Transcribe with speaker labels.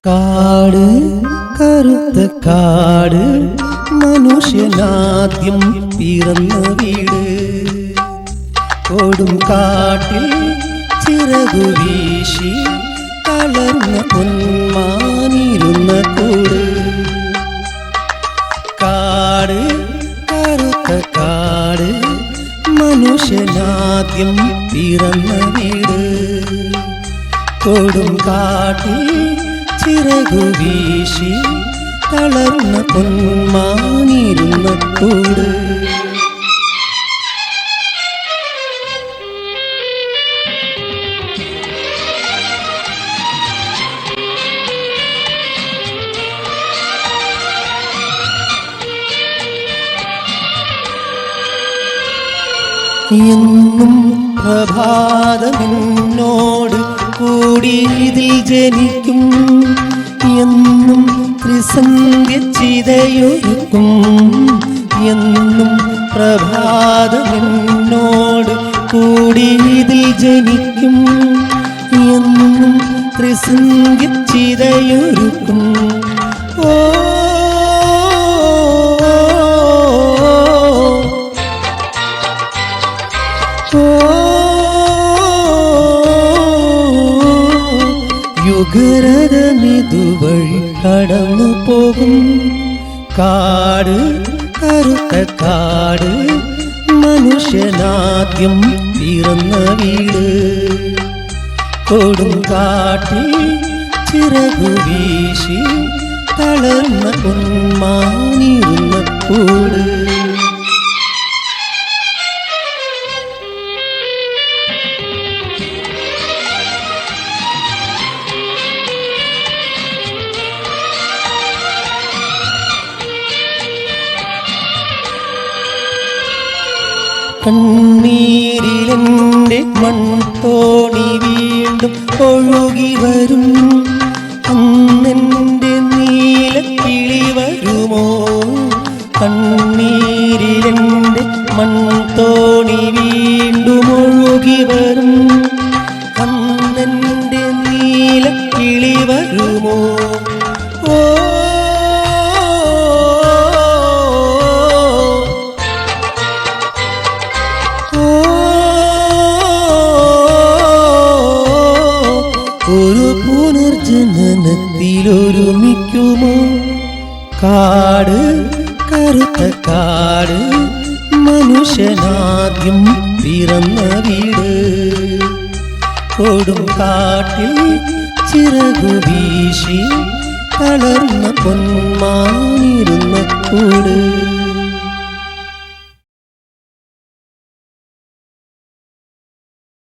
Speaker 1: കാട് കറുത്ത കാട് മനുഷ്യനാദ്യം പിറന്ന വീട്. കൊടും കാട്ടിൽ ചിറകു വീശി തളർന്ന പൊന്മാനിരുന്ന കൂട്. കാട് കറുത്ത കാട് മനുഷ്യനാദ്യം പിറന്ന വീട്. കൊടും കാട്ടിൽ ചിറകു വീശി തളർന്ന പൊന്മാനിരുന്ന കൂട്. എന്നും പ്രഭാതമെന്നോട് കൂടി ഇതിൽ ജനിക്കും. എന്നും ത്രിസന്ധ്യ ചിതയൊരുക്കും. എന്നും പ്രഭാതമെന്നോട് കൂടി ഇതിൽ ജനിക്കും. എന്നും ത്രിസന്ധ്യ ചിതയൊരുക്കും. ഓ യുഗരഥമിതുവഴി കടന്നു പോകും. കാട് കറുത്ത കാട് മനുഷ്യനാദ്യം പിറന്ന വീട്. കൊടും കാട്ടിൽ ചിറകു വീശി തളർന്ന പൊന്മാനിരുന്ന കൂട്. കണ്ണീരിലെൻ്റെ മൺതോണി വീണ്ടും ഒഴുകി വരും. അന്നെൻ്റെ നീലക്കിളി വരുമോ? കണ്ണീരിലെൻ്റെ മൺതോണി വീണ്ടും ഒഴുകി വരും. അന്നെൻ്റെ നീലക്കിളി വരുമോ? ഓ ഒരു പുനർജനനത്തിലൊരുമിക്കുമോ? കാട് കറുത്ത കാട് മനുഷ്യനാദ്യം പിറന്ന വീട്. കൊടും കാട്ടിൽ ചിറകു വീശി തളർന്ന പൊന്മാനിരുന്ന കൂട്.